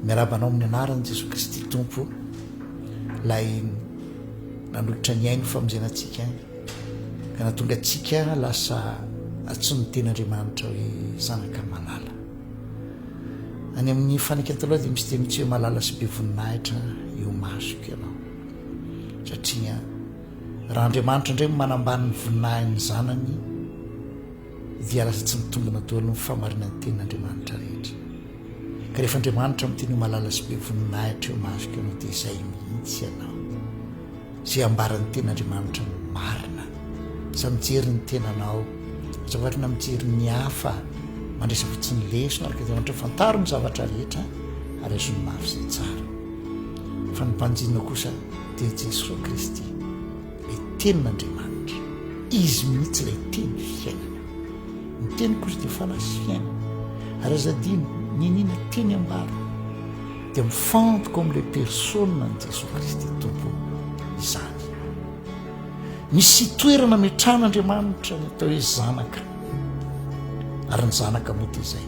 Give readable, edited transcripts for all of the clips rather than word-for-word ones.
miarabanao amin'ny anarany Jesosy Kristy tompo lay nanolotra ny ainy famonjenantsika ka nahatonga antsika lasa atsony ten'Andriamanitra hoe zanaka malala. Any amin'ny fanekana taloha dia misy teny mitsy hoe malala sy be voninahitra eo masoko ianao, satria raha Andriamanitra indray manambany ny voninahiny zanany dia lasa tsy mitombona daholo ny famarinan'ny tenin'Andriamanitra rehetra. Ka rehefa Andriamanitra miteny hoe malala sy be voninahitra eo masoko ianao dia izay mihitsy ianao, zay ambaran'ny tenin'Andriamanitra ny marina. Sa mijery ny tenanao, zavatra na mijery ny hafa mandresa fotsiny lesona araka Andriamanitra fantaro ny zavatra rehetra ary azony mafy izay tsara. Fa ny mpanjinona kosa dia Jesosy Kristy, ilay tenin'Andriamanitra, izy mihitsy ilay teny fiainana. Ny teny kosa dia fanasy fiainana, ary azadiny ninina teny ambara dia mifantoka amin'ilay persona ny Jesosy Kristy tompo izany. Misy toerana metran'Andriamanitra ny atao hoe zanaka, ary ny zanaka moa dia izay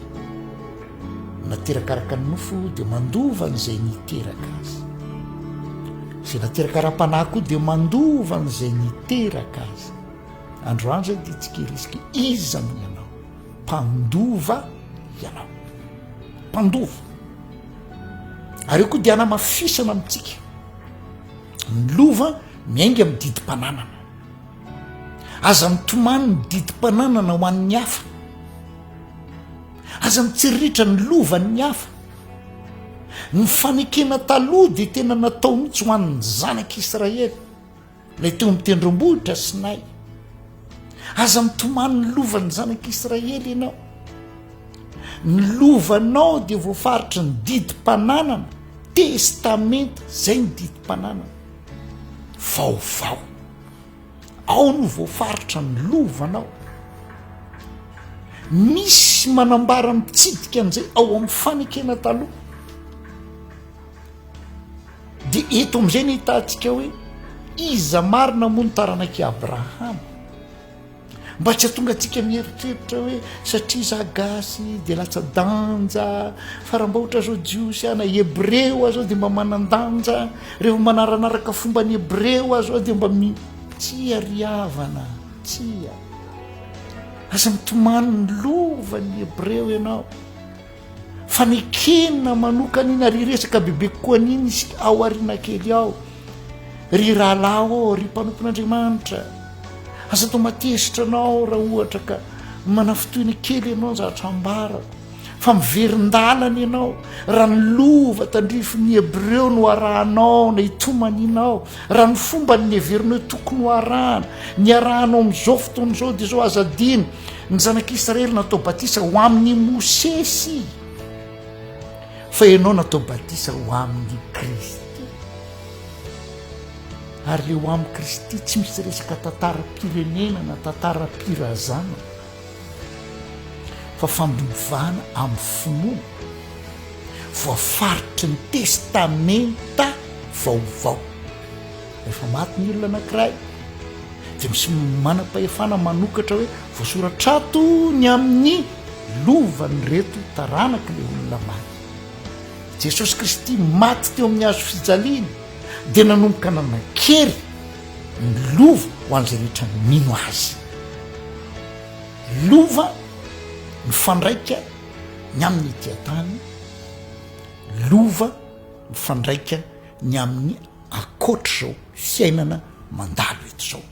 naterakaraka ny nofo dia mandova n'izay niteraka azy, izay nateraka ra-panahy koa dia mandova n'izay niteraka azy. Androany zay dia tsikerisika izy amin'ny ianao, mpandova ianao, mpandova. Ary io koa dia anamafisana amintsika ny lova miainga amin'ny didi-pananana, aza mitomany ny didi-pananana ho an'ny hafa, aza mitsirritra ny lovan'ny hafa. Ny fanekena taloha dia tena natao mihitsy ho an'ny zanak'Israely, ilay teo mitendrombohitra Sinay. Aza mitomany ny lovan'ny zanak'Israely ianao. Ny lovanao dia voafaritra ny didi-pananana, testamenta zay ny didi-pananana vaovao. Ao no voafaritra ny lovanao. Misy manambara mitsidika an'izay ao amin'ny fanekena taloha. Dia eto amin'izay ny hitantsika hoe iza marina moa ny taranak'i Abrahama, mba tsy hahatonga antsika mieritreritra hoe satria iza gasy dia latsa-danja, fa raha mba ohatra zao jiosy ana hebreo azo dia mba manan-danja, rehefa manaranaraka fomba ny hebreo azo dia mba tsia riavana, tsia. Aza mitomany ny lovan'ny hebreo ianao. Fanekena manokana iny ary resaka bebe koa an'iny izy ao ariana kely ao, ry rahalao ao, ry mpanompon'Andriamanitra. Aza atao matezitra anao raha ohatra ka manafitoina kely ianao zavatra ambara, fa miverin-dalana ianao. Raha ny lova tandrifin'ny hebreo no arahanao na itomaninao, raha ny fomba ny heverinao tokony ho arahana, ny arahanao amin'izao fotoan'izao dia zao azadiny ny zanak'Israely natao batisa ho amin'ny Mosesy, fa ianao natao batisa ho amin'ny Kristy. Ary le ho amin'ny Kristy tsy misy resaka tantara-pirenena na tantara-pirazana, fa fandovana amin'ny finoana voafaritry ny testamenta vaovao. Rehefa maty ny olona anankiray dia misy manam-pahefana manokatra hoe voasoratrato ny amin'ny lovany reto taranaka le olona maty. Jesosy Kristy maty teo amin'ny hazo fijaliana dia nanomboka nanakery ny lova ho an'izay rehetra mino azy. Lova mifandraika ny amin'ny itiatany, lova mifandraika ny amin'ny akoatra zao fiainana mandalo eto zao.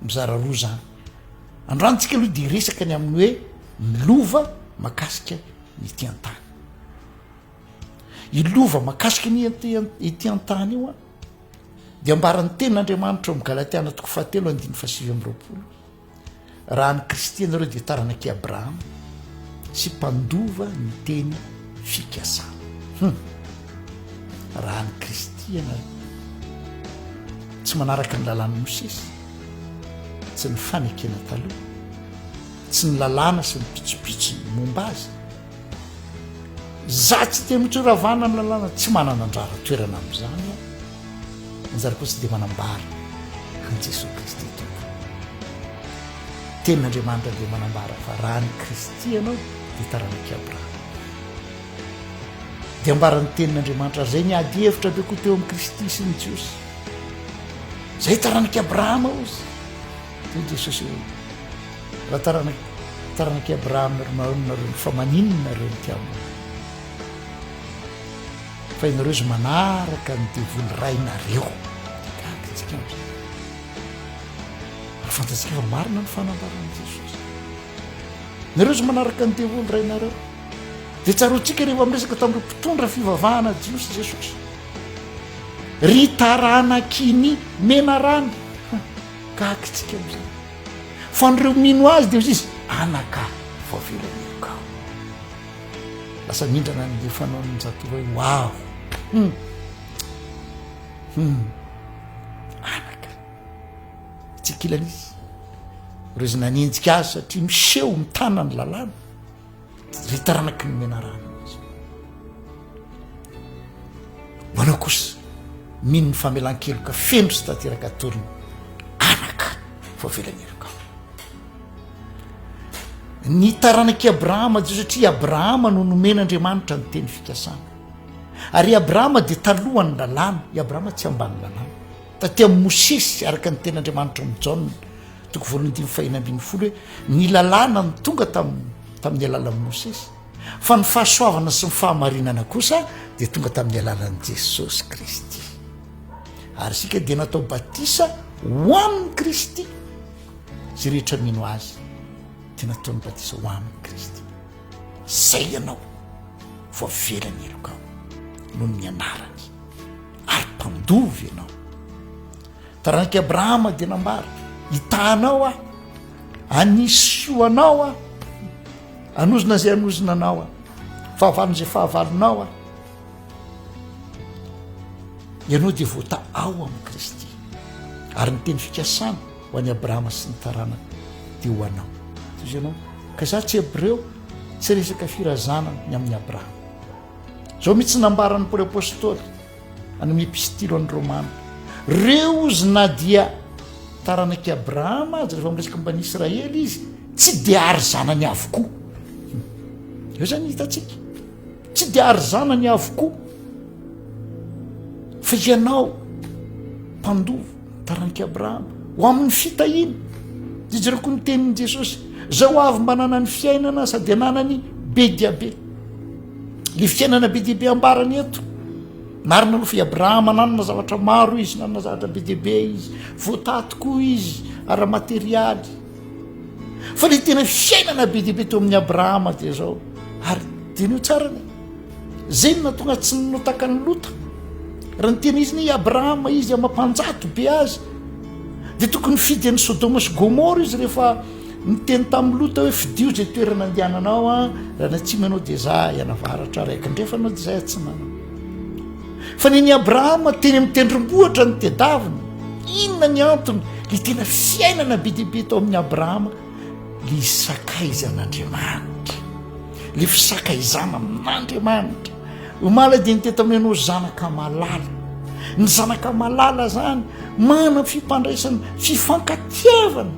Mizara roa zany. Androantsika aloha dia resaka ny amin'ny hoe ny lova makasika ny itiantany. I lova makasika ny itiantany io dia ambaran'ny tenin'Andriamanitra amin'ny Galatiana 7:7-20. Raha ny Kristy ianareo dia taranak'i Abrahama sy mpandova ny teny fikasana. Raha ny Kristy ianareo tsy manaraka ny lalàn'i Mosesy, tsy ny fanekena taloha, tsy ny lalàna sy ny pitsopitso momba azy. Za tsy dia mihitsy ravana ny lalàna, tsy manana andrara toerana amin'izany aho. Anjara koa tsy dia manambara ny Jesosy Kristy tompo. Tenin'Andriamanitra dia manambara fa raha ny Kristy ianao dia taranak'i Abrahama, dia ambaran'ny tenin'andriamanitra zay niady hevitra be koa teo amin'ny Kristy sy ny Jiosy zay taranaky Abrahama ozy teo Jesosy hoe raha taranaky Abrahama nareo fa maninona reo ty aminy fa inareo izy manaraka ny devoly rainareo katsika ary fantatsika fa marina ny fanambarana Jesosy nareo izy manaraka ny devoly rainareo dia tsaroantsika rehefa miresaka tamin'ireo mpitondra fivavahana Jiosy Jesosy ry taranakiny mena rany kakitsika am'izay fa nireo mino azy dia izy anaka voavelaniroko lasa mindrana ny fanao ny zato hoe wow anaka tsikilan'izy ro izy nanenjika azy satria miseho mitana ny lalàna ry taranaky ny mena rano izy manao kosa mino ny famelan-keloka feno sy tanteraka toriny anaka voavelaniroko ny taranaky Abrahama dia satria Abrahama no nomen'Andriamanitra ny teny fikasana ary Abrahama dia talohan'ny lalàna i Abrahama tsy ambany lalàna taty amin'ny Mosesy araka ny ten'Andriamanitra amin'ny Jaona 9:5 hoe ny lalàna ny tonga tamin'ny alalan'i Mosesy fa ny fahasoavana sy ny fahamarinana kosa dia tonga tamin'ny alalan'i Jesosy Kristy ary sika dia natao batisa ho amin'ny Kristy zay rehetra mino azy dia nataony batisa ho amin'ny Kristy zay ianao voavelany eloko ao noho ny anarany ary mpandovy ianao taranaky Abrahama dia nambara hitanao anisoanao anozona zay anozona anao fahavalon' zay fahavalonao ianao dia voata ao amin'ny Kristy ary ny teny fikasana ho an'ny Abrahama sy ny taranaka dia ho anao ianao ka za tsy Hebreo tsy resaka firazana ny amin'ny Abrahama zao mihitsy nambarany Paoly apôstôly any amin'ny epistilo an'ny Romana reo izy na dia taranaky Abrahama azy rehefa miresaka momba ny Israely izy tsy dia ary zanany avokoa eo zany hitatsika tsy dia ary zanany avokoa fa ianao mpandovo taranaky Abrahama ho amin'ny fitahina jijirako ny tenin'i Jesosy zao avy manana ny fiainana sady ananany be dia be le fiainana be dia be ambarany eto marina aloha fa Abrahama nanana zavatra maro izy nanana zavatra be dia be izy voatatoko izy ara materialy fa le tena fiainana be dia be teo amin'ny Abrahama dia zao ary dinio tsarany zay no natonga tsy notaka ny lota raha ny tena izy ny Abrahama izy amampanjato be azy dia tokony fidy an'ny Sodoma sy Gomora izy rehefa niteny tamin'ny lota hoe fidio zay toerana andehananao raha natsimy anao dia za ianavaratra raiky ndrefa anao dia zay tsy nanao fa ny Abrahama teny amin'ny tendrombohitra ny tedavina inona ny antony le tena fiainana be dia be tao amin'ny Abrahama le sakaizan'Andriamanitra le fisakaizana amin'Andriamanitra omala dia niteta amin'ny anao zanaka malala ny zanaka malala zany mana fimpandraisana fifankatiavana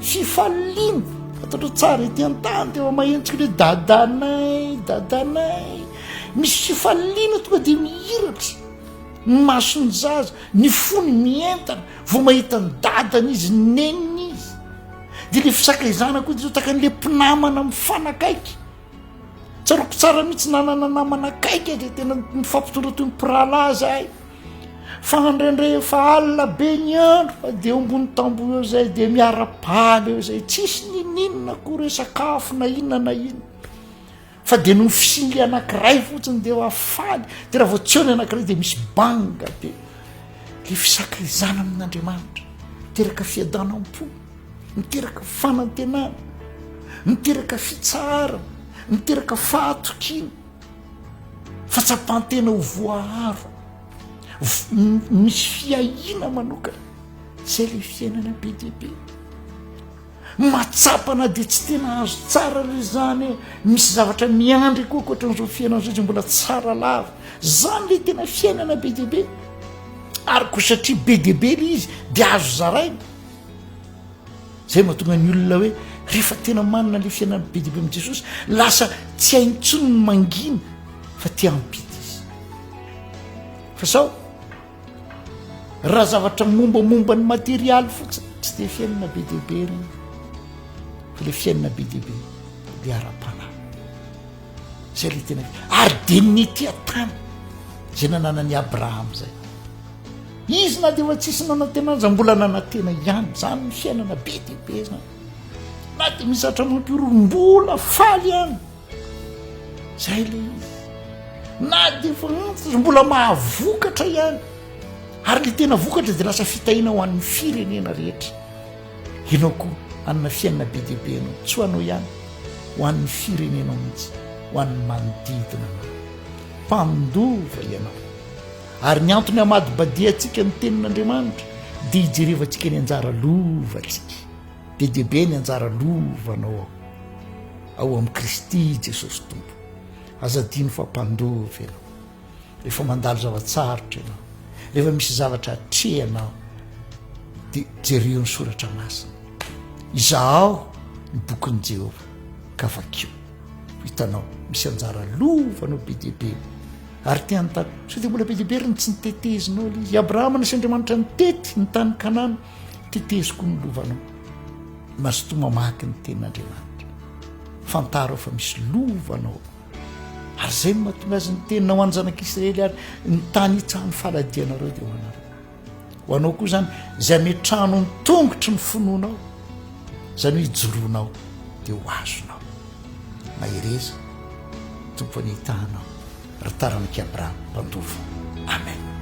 fifaliana fataotro tsara ety an-tany teo mahentsika hoe dadanay misy fifaliana tonga dia mihiratra ny masony zaza ny fony mientana vo mahita ny dadany izy neniny izy dia le fisakaizana koa dia zao taka an'le mpinamana mifanakaiky tsaroko tsara mihitsy nanana namana akaiky dia tena mifampitondra toy mipirala zahay fa andraindray efa alina be ny andro fa dia ambony tambo eo zay dia miara-paly eo zay tsisy nininona koa re sakafo na inona na inona fa dia no fisingy anankiray fotsiny dia afaly dia raha vao tsy eo ny anankiray dia misy banga be le fisakaizana amin'Andriamanitra miteraka fiadanam-po miteraka fanantenana miteraka fitsarana miteraka fahatokiana fa tsapantena ho voaharo misy fiahina manokana zay le fiainana be dia be matsapana dia tsy tena azo tsara le zany misy zavatra miandry koa koatran'izao fiainana zay zay mbola tsara lava zany le tena fiainana be dia be ary ko satria be dia be le izy dia azo zaraina zay mahatonga ny olona hoe rehefa tena manana le fiainana be dia be amin'i Jesosy lasa tsy haintsony ny mangina fa tia ampity izy fa sao raha zavatra mombamomba ny materialy fotsiny tsy de fiainana be dehibe reny fa le fiainana be dehibe le ara-panahy zay le tena ary de ny tia-tany zay nananany Abrahama zay izy na de fa tsisy nanatenanza mbola nanantena ihany zany ny fiainana be dehibe zany na de misatra mampioro mbola faly ihany zay le izy na de fa mbola mahavokatra ihany ary le tena vokatra de lasa fitahina ho an'ny firenena rehetra ianao koa anina fiainana be dehibe anao tsy ho anao ihany ho an'ny firenenao mihitsy ho an'ny manodidina anao mpandova ianao ary ny antony amady-badia antsika ny tenin'Andriamanitra de hijerevantsika ny anjara lovatsika be dehibe ny anjara lovanao ao amin'ny Kristy Jesosy Tompo azadino fa mpandova ianao rehefa mandalo zavatsarotra ianao rehefa misy zavatra atrehanao de jereo ny soratra masina izaho ny bokin'i Jehova ka vakio hitanao misy anjara lovanao be dehibe ary tianytany so de mbola be dehibe reny tsy nitetezinao le izy Abrahama nasy Andriamanitra nitety ny tany Kanana teteziko ny lovanao mazotoa mamaky ny tenin'Andriamanitra fantaro fa misy lovanao ary zay no mahatonga azy ny tenina ho an'ny zanak'Israely ary ny tany itsahany faladianareo de ho anareo ho anao koa zany zay metrano ny tongotry ny finoanao zany hoe ijoroanao de ho azonao mahereza tompo any hitahanao raha taranak'i Abrahama mpandova amen